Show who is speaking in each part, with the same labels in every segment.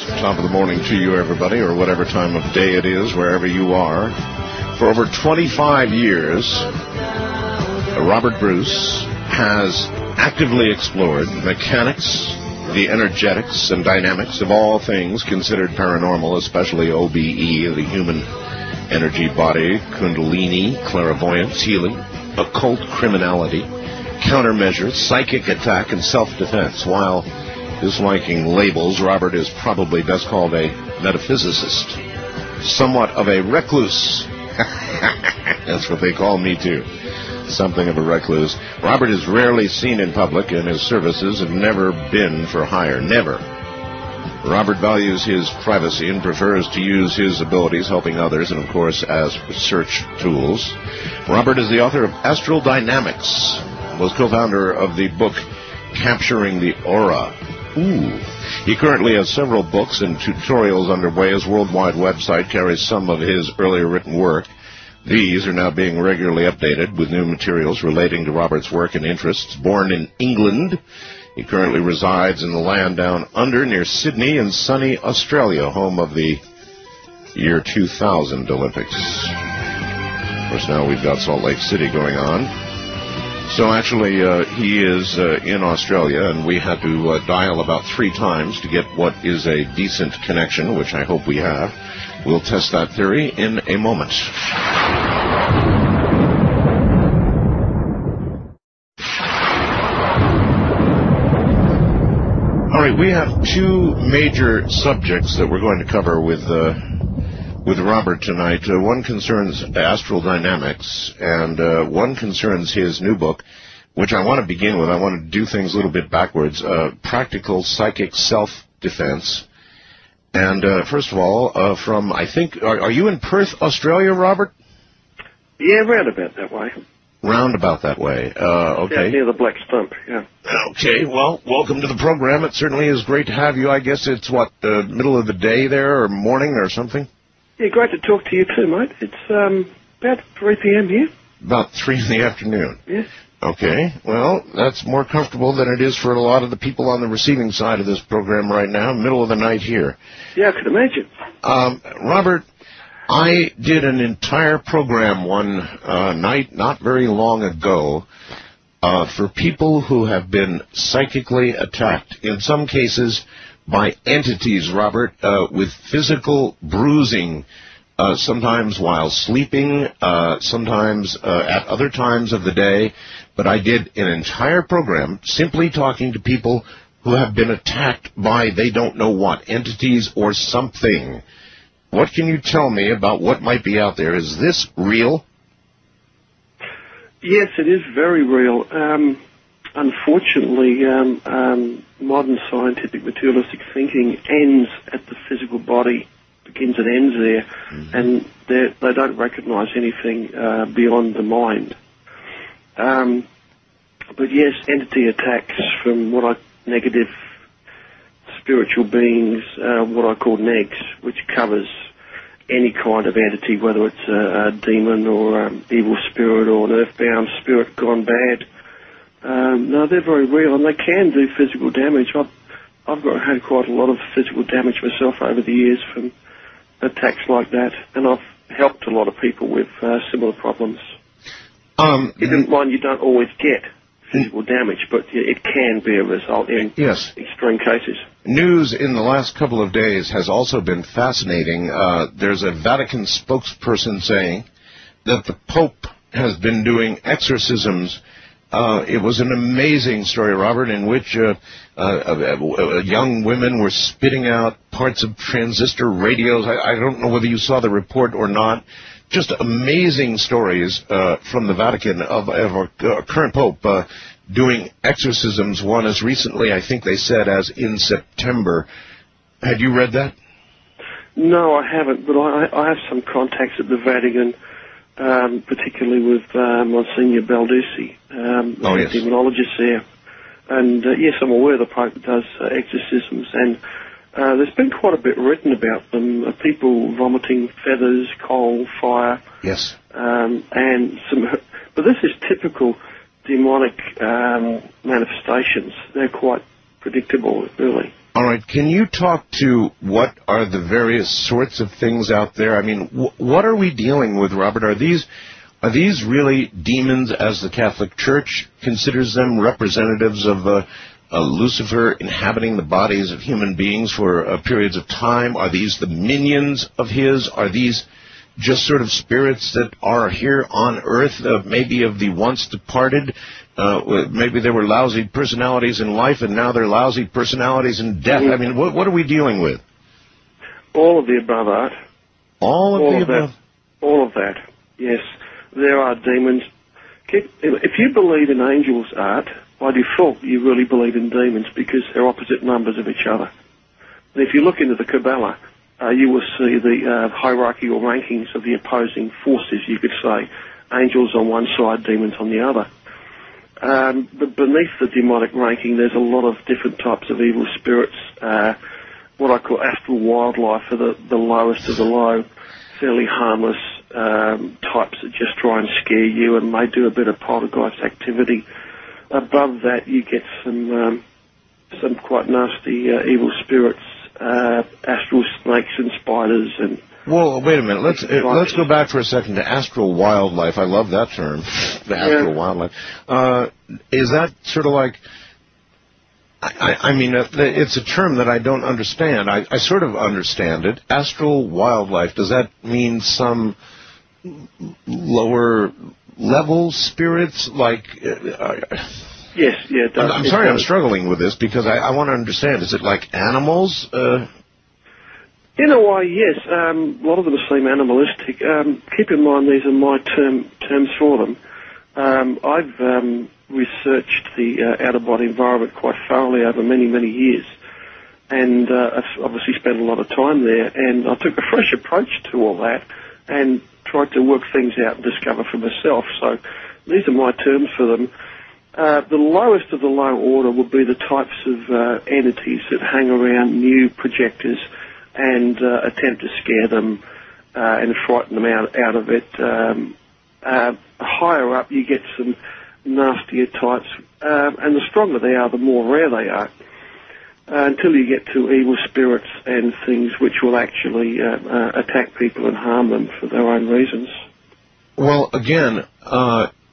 Speaker 1: Top of the morning to you, everybody, or whatever time of day it is, wherever you are. For over 25 years, Robert Bruce has actively explored mechanics, the energetics and dynamics of all things considered paranormal, especially OBE, the human energy body, kundalini, clairvoyance, healing, occult criminality, countermeasures, psychic attack, and self-defense. While disliking labels, Robert is probably best called a metaphysicist, somewhat of a recluse. That's what they call me, too. Something of a recluse. Robert is rarely seen in public, and his services have never been for hire. Never. Robert values his privacy and prefers to use his abilities helping others, and, of course, as research tools. Robert is the author of Astral Dynamics, was co-founder of the book Capturing the Aura. He currently has several books and tutorials underway. His worldwide website carries some of his earlier written work. These are now being regularly updated with new materials relating to Robert's work and interests. Born in England, he currently resides in the land down under near Sydney in sunny Australia, home of the year 2000 Olympics. Of course, now we've got Salt Lake City going on. So actually, he is in Australia, and we had to dial about 3 times to get what is a decent connection, which I hope we have. We'll test that theory in a moment. All right, we have 2 major subjects that we're going to cover with Robert tonight. One concerns astral dynamics, and one concerns his new book, which I want to begin with. I want to do things a little bit backwards. Practical Psychic Self-Defense. And first of all, from, I think, are you in Perth, Australia, Robert?
Speaker 2: Yeah, round about that way.
Speaker 1: Round about that way. Okay.
Speaker 2: Yeah, near the Black Stump, yeah.
Speaker 1: Okay, well, welcome to the program. It certainly is great to have you. I guess it's, middle of the day there, or morning, or something?
Speaker 2: Yeah, great to talk to you too, mate. It's about 3 p.m. here.
Speaker 1: About 3 in the afternoon.
Speaker 2: Yeah.
Speaker 1: Okay, well, that's more comfortable than it is for a lot of the people on the receiving side of this program right now, middle of the night here.
Speaker 2: Yeah, I could imagine.
Speaker 1: Robert, I did an entire program one night not very long ago for people who have been psychically attacked, in some cases by entities, Robert, with physical bruising, sometimes while sleeping, sometimes at other times of the day. But I did an entire program simply talking to people who have been attacked by they don't know what, entities or something. What can you tell me about what might be out there? Is this real?
Speaker 2: Yes, it is very real. Unfortunately, modern scientific materialistic thinking ends at the physical body, begins and ends there, and they don't recognize anything beyond the mind. But yes, entity attacks from negative spiritual beings, what I call negs, which covers any kind of entity, whether it's a demon or evil spirit or an earthbound spirit gone bad. No, they're very real, and they can do physical damage. I've had quite a lot of physical damage myself over the years from attacks like that, and I've helped a lot of people with similar problems. Even one you don't always get physical damage, but it can be a result in extreme cases.
Speaker 1: News in the last couple of days has also been fascinating. There's a Vatican spokesperson saying that the Pope has been doing exorcisms. It was an amazing story, Robert, in which young women were spitting out parts of transistor radios. I don't know whether you saw the report or not. Just amazing stories from the Vatican of our current Pope doing exorcisms, one as recently, I think they said, as in September. Had you read that?
Speaker 2: No, I haven't, but I have some contacts at the Vatican, particularly with Monsignor Baldussi, the demonologist there. And, yes, I'm aware the Pope does exorcisms, and there's been quite a bit written about them. People vomiting feathers, coal, fire.
Speaker 1: Yes.
Speaker 2: But this is typical demonic manifestations. They're quite predictable, really.
Speaker 1: All right. Can you talk to what are the various sorts of things out there? I mean, what are we dealing with, Robert? Are these really demons, as the Catholic Church considers them, representatives of Lucifer inhabiting the bodies of human beings for periods of time? Are these the minions of his? Are these just sort of spirits that are here on Earth, maybe of the once departed? Maybe they were lousy personalities in life, and now they're lousy personalities in death. I mean, what are we dealing with?
Speaker 2: All of the above, Art.
Speaker 1: All of the above?
Speaker 2: All of that, yes. There are demons. If you believe in angels, Art, by default you really believe in demons because they're opposite numbers of each other. And if you look into the Kabbalah, you will see the hierarchy or rankings of the opposing forces, you could say. Angels on one side, demons on the other. But beneath the demonic ranking, there's a lot of different types of evil spirits. What I call astral wildlife are the lowest of the low, fairly harmless types that just try and scare you and may do a bit of poltergeist activity. Above that, you get some quite nasty evil spirits, astral snakes and spiders and.
Speaker 1: Well, wait a minute. Let's go back for a second to astral wildlife. I love that term, the astral wildlife. Is that sort of like? I mean, it's a term that I don't understand. I sort of understand it. Astral wildlife. Does that mean some lower level spirits like?
Speaker 2: Yes, yeah. It does.
Speaker 1: I'm sorry, I'm struggling with this because I want to understand. Is it like animals?
Speaker 2: In a way, yes. A lot of them seem animalistic. Keep in mind these are my terms for them. I've researched the out-of-body environment quite thoroughly over many, many years. And I've obviously spent a lot of time there. And I took a fresh approach to all that and tried to work things out and discover for myself. So these are my terms for them. The lowest of the low order would be the types of entities that hang around new projectors and attempt to scare them and frighten them out of it. Higher up, you get some nastier types, and the stronger they are, the more rare they are, until you get to evil spirits and things which will actually attack people and harm them for their own reasons.
Speaker 1: Well, again,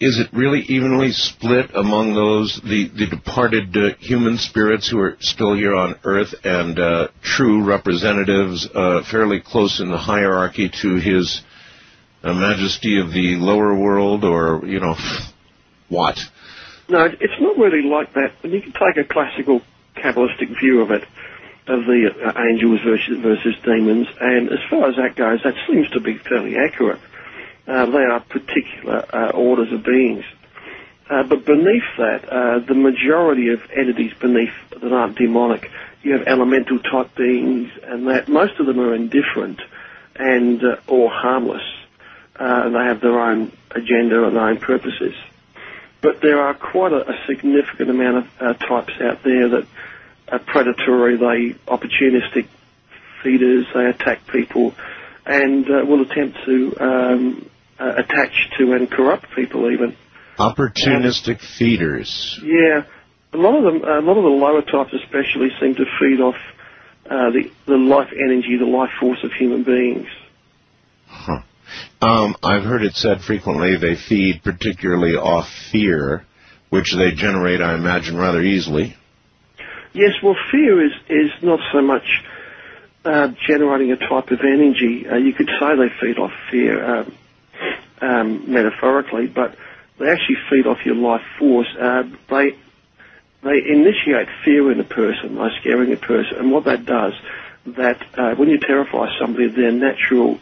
Speaker 1: is it really evenly split among those, the departed human spirits who are still here on Earth and true representatives fairly close in the hierarchy to His Majesty of the lower world, or, you know, what?
Speaker 2: No, it's not really like that. And you can take a classical Kabbalistic view of it, of the angels versus demons, and as far as that goes, that seems to be fairly accurate. They are particular orders of beings. But beneath that, the majority of entities beneath that aren't demonic, you have elemental type beings, and that most of them are indifferent and or harmless. And they have their own agenda and their own purposes. But there are quite a significant amount of types out there that are predatory, they opportunistic feeders, they attack people, and will attempt to attach to and corrupt people even.
Speaker 1: Opportunistic feeders.
Speaker 2: Yeah, a lot of the lower types especially seem to feed off the life energy, the life force of human beings.
Speaker 1: Huh. I've heard it said frequently they feed particularly off fear, which they generate, I imagine, rather easily.
Speaker 2: Yes, well, fear is not so much generating a type of energy. You could say they feed off fear metaphorically, but they actually feed off your life force. They initiate fear in a person by scaring a person, and what that does, that when you terrify somebody, their natural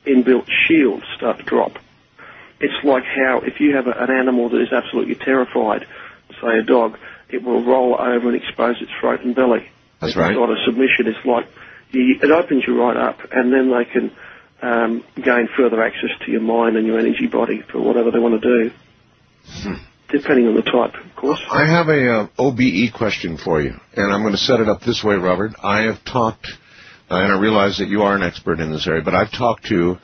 Speaker 2: inbuilt shields start to drop. It's like how if you have an animal that is absolutely terrified, say a dog, it will roll over and expose its throat and belly.
Speaker 1: That's right.
Speaker 2: It's not a submission. It's like it opens you right up, and then they can gain further access to your mind and your energy body for whatever they want to do, depending on the type, of course.
Speaker 1: I have a OBE question for you, and I'm going to set it up this way, Robert. I have talked, and I realize that you are an expert in this area, but I've talked to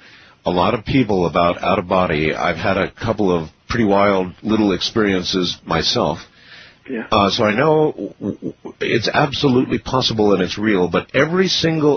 Speaker 1: a lot of people about out-of-body. I've had a couple of pretty wild little experiences myself,
Speaker 2: Yeah.
Speaker 1: So I know it's absolutely possible and it's real, but every single